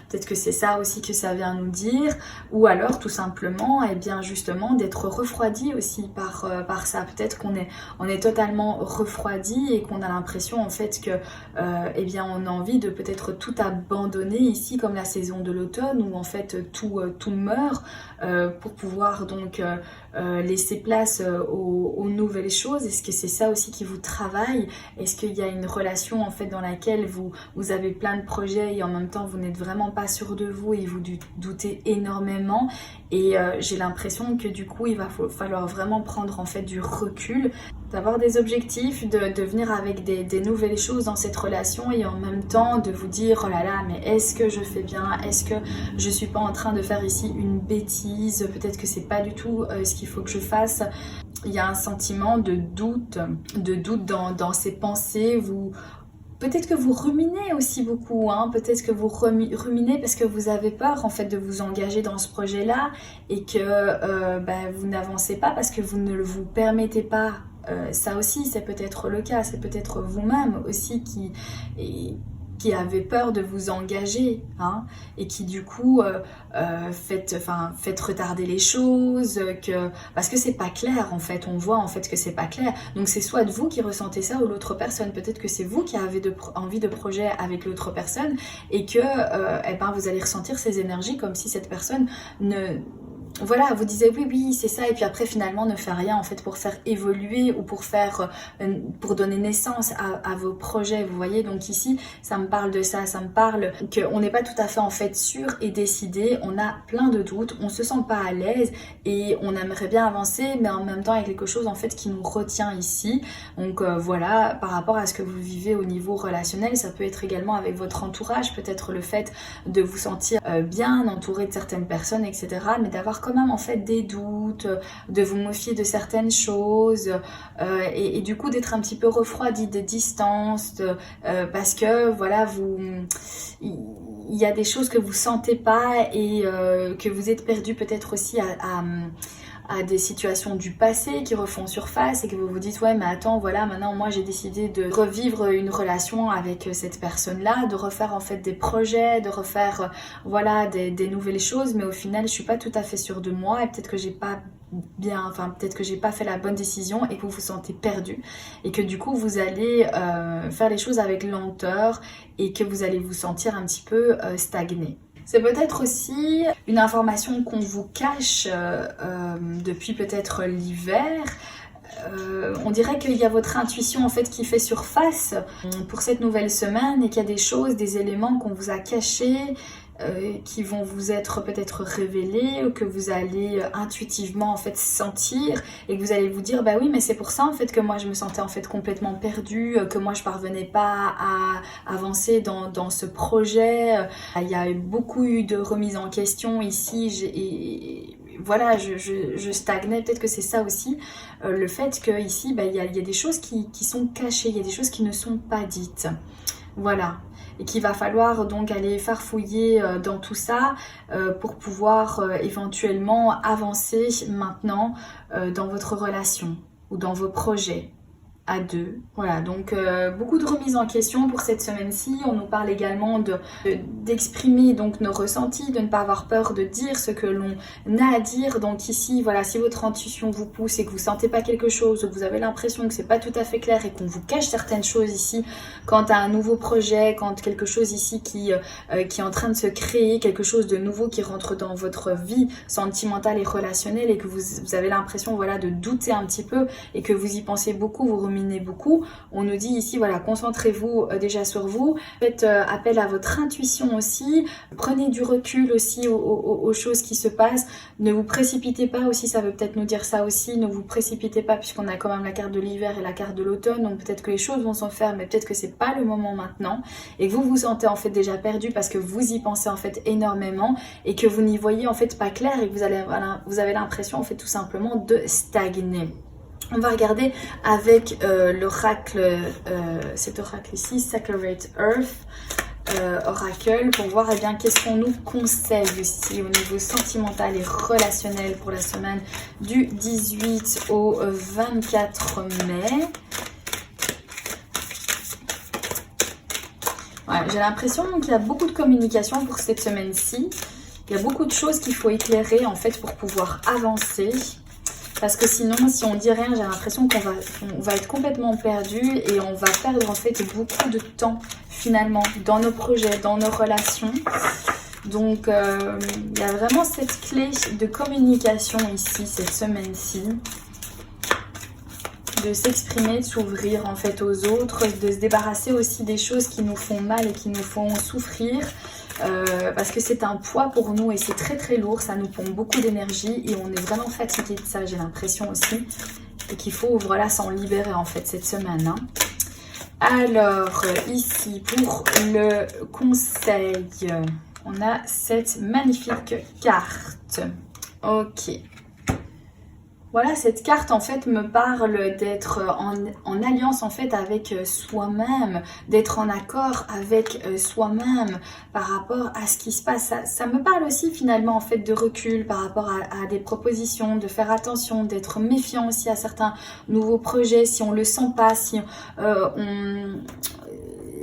Peut-être que c'est ça aussi que ça vient nous dire, ou alors tout simplement eh bien justement d'être refroidi aussi par ça. Peut-être qu'on est totalement refroidi et qu'on a l'impression en fait que eh bien on a envie de peut-être tout abandonner ici, comme la saison de l'automne où en fait tout meurt pour pouvoir donc laisser place aux nouvelles choses. Est-ce que c'est ça aussi qui vous travaille? Est-ce qu'il y a une relation en fait dans laquelle vous avez plein de projets et en même temps vous n'êtes vraiment pas sûr de vous et vous doutez énormément? Et j'ai l'impression que du coup il va falloir vraiment prendre en fait du recul, d'avoir des objectifs, de venir avec des nouvelles choses dans cette relation et en même temps de vous dire oh là là, mais est-ce que je fais bien? Est-ce que je suis pas en train de faire ici une bêtise? Peut-être que c'est pas du tout ce qu'il faut que je fasse. Il y a un sentiment de doute dans ces pensées. Peut-être que vous ruminez aussi beaucoup, hein. Peut-être que vous ruminez parce que vous avez peur en fait de vous engager dans ce projet-là et que vous n'avancez pas parce que vous ne vous permettez pas. Ça aussi, c'est peut-être le cas, c'est peut-être vous-même aussi qui avez peur de vous engager, hein, et qui du coup faites retarder les choses, parce que c'est pas clair en fait, on voit en fait que c'est pas clair. Donc c'est soit vous qui ressentez ça ou l'autre personne. Peut-être que c'est vous qui avez envie de projet avec l'autre personne et que vous allez ressentir ces énergies comme si cette personne voilà, vous disiez oui, c'est ça, et puis après finalement ne fait rien en fait pour faire évoluer ou pour donner naissance à vos projets, vous voyez. Donc ici, ça me parle de ça, ça me parle qu'on n'est pas tout à fait en fait sûr et décidé, on a plein de doutes, on se sent pas à l'aise et on aimerait bien avancer, mais en même temps il y a quelque chose en fait qui nous retient ici. Donc voilà, par rapport à ce que vous vivez au niveau relationnel, ça peut être également avec votre entourage, peut-être le fait de vous sentir bien entouré de certaines personnes, etc., mais d'avoir quand même en fait des doutes, de vous méfier de certaines choses et du coup d'être un petit peu refroidi, de distance, parce que voilà, il y a des choses que vous sentez pas et que vous êtes perdu peut-être aussi à des situations du passé qui refont surface et que vous vous dites ouais mais attends, voilà, maintenant moi j'ai décidé de revivre une relation avec cette personne là, de refaire en fait des projets, de refaire voilà des nouvelles choses, mais au final je suis pas tout à fait sûre de moi et peut-être que j'ai pas fait la bonne décision et que vous vous sentez perdu et que du coup vous allez faire les choses avec lenteur et que vous allez vous sentir un petit peu stagné. C'est peut-être aussi une information qu'on vous cache depuis peut-être l'hiver, on dirait qu'il y a votre intuition en fait qui fait surface pour cette nouvelle semaine et qu'il y a des choses, des éléments qu'on vous a cachés, qui vont vous être peut-être révélés ou que vous allez intuitivement en fait sentir et que vous allez vous dire bah oui mais c'est pour ça en fait que moi je me sentais en fait complètement perdue, que moi je parvenais pas à avancer dans ce projet. Il y a beaucoup eu de remises en question ici voilà, je stagnais, peut-être que c'est ça aussi, le fait que ici il y a des choses qui sont cachées, il y a des choses qui ne sont pas dites. Voilà, et qu'il va falloir donc aller farfouiller dans tout ça pour pouvoir éventuellement avancer maintenant dans votre relation ou dans vos projets à deux. Voilà, donc beaucoup de remises en question pour cette semaine-ci. On nous parle également d'exprimer donc nos ressentis, de ne pas avoir peur de dire ce que l'on a à dire. Donc ici, voilà, si votre intuition vous pousse et que vous sentez pas quelque chose, ou que vous avez l'impression que c'est pas tout à fait clair et qu'on vous cache certaines choses ici, quant à un nouveau projet, quand quelque chose ici qui est en train de se créer, quelque chose de nouveau qui rentre dans votre vie sentimentale et relationnelle et que vous avez l'impression voilà, de douter un petit peu et que vous y pensez beaucoup, vous beaucoup, on nous dit ici voilà, concentrez-vous déjà sur vous, faites appel à votre intuition aussi, prenez du recul aussi aux choses qui se passent, ne vous précipitez pas aussi, ça veut peut-être nous dire ça aussi, ne vous précipitez pas puisqu'on a quand même la carte de l'hiver et la carte de l'automne, donc peut-être que les choses vont s'en faire mais peut-être que c'est pas le moment maintenant et que vous vous sentez en fait déjà perdu parce que vous y pensez en fait énormément et que vous n'y voyez en fait pas clair et que vous avez l'impression en fait tout simplement de stagner. On va regarder avec l'oracle, cet oracle ici, Sacred Earth Oracle, pour voir eh bien qu'est-ce qu'on nous conseille ici au niveau sentimental et relationnel pour la semaine du 18 au 24 mai. Voilà, j'ai l'impression qu'il y a beaucoup de communication pour cette semaine-ci. Il y a beaucoup de choses qu'il faut éclairer en fait pour pouvoir avancer. Parce que sinon, si on dit rien, j'ai l'impression qu'on va être complètement perdu et on va perdre en fait beaucoup de temps finalement dans nos projets, dans nos relations. Donc, il y a vraiment cette clé de communication ici, cette semaine-ci. De s'exprimer, de s'ouvrir en fait aux autres, de se débarrasser aussi des choses qui nous font mal et qui nous font souffrir. Parce que c'est un poids pour nous et c'est très très lourd, ça nous pompe beaucoup d'énergie et on est vraiment fatigué de ça, j'ai l'impression aussi, et qu'il faut voilà, s'en libérer en fait cette semaine. Hein. Alors ici pour le conseil, on a cette magnifique carte. Ok. Voilà, cette carte en fait me parle d'être en alliance en fait avec soi-même, d'être en accord avec soi-même par rapport à ce qui se passe. Ça me parle aussi finalement en fait de recul par rapport à des propositions, de faire attention, d'être méfiant aussi à certains nouveaux projets si on le sent pas, si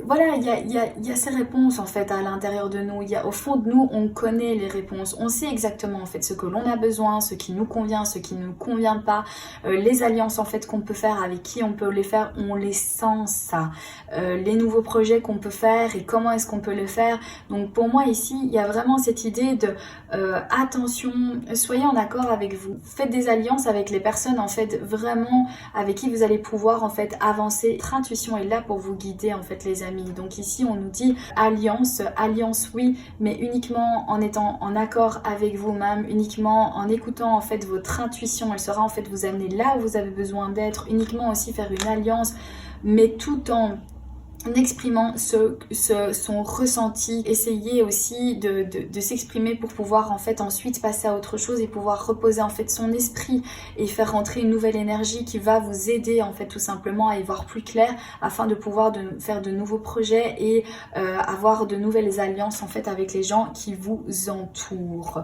voilà, il y a ces réponses en fait à l'intérieur de nous. Au fond de nous, on connaît les réponses. On sait exactement en fait ce que l'on a besoin, ce qui nous convient, ce qui ne nous convient pas. Les alliances en fait qu'on peut faire, avec qui on peut les faire, on les sent ça. Les nouveaux projets qu'on peut faire et comment est-ce qu'on peut le faire. Donc pour moi ici, il y a vraiment cette idée de attention, soyez en accord avec vous. Faites des alliances avec les personnes en fait vraiment avec qui vous allez pouvoir en fait avancer. Votre intuition est là pour vous guider en fait les amis. Donc ici on nous dit alliance oui, mais uniquement en étant en accord avec vous-même, uniquement en écoutant en fait votre intuition, elle sera en fait vous amener là où vous avez besoin d'être, uniquement aussi faire une alliance, mais tout en exprimant son ressenti, essayer aussi de s'exprimer pour pouvoir en fait ensuite passer à autre chose et pouvoir reposer en fait son esprit et faire rentrer une nouvelle énergie qui va vous aider en fait tout simplement à y voir plus clair afin de pouvoir faire de nouveaux projets et avoir de nouvelles alliances en fait avec les gens qui vous entourent.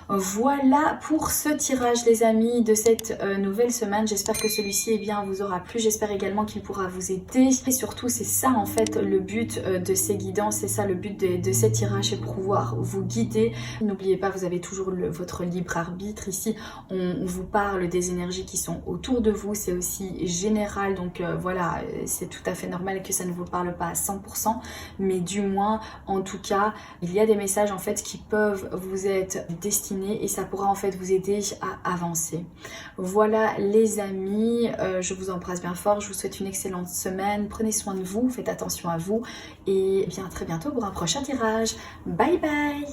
Voilà pour ce tirage les amis de cette nouvelle semaine. J'espère que celui-ci vous aura plu, j'espère également qu'il pourra vous aider et surtout c'est ça en fait le but de ces guidances, c'est ça le but de ces tirages, c'est pour pouvoir vous guider. N'oubliez pas, vous avez toujours votre libre arbitre. Ici, on vous parle des énergies qui sont autour de vous, c'est aussi général, donc voilà, c'est tout à fait normal que ça ne vous parle pas à 100%, mais du moins, en tout cas, il y a des messages en fait qui peuvent vous être destinés et ça pourra en fait vous aider à avancer. Voilà les amis, je vous embrasse bien fort, je vous souhaite une excellente semaine, prenez soin de vous, faites attention à vous et bien à très bientôt pour un prochain tirage. Bye bye.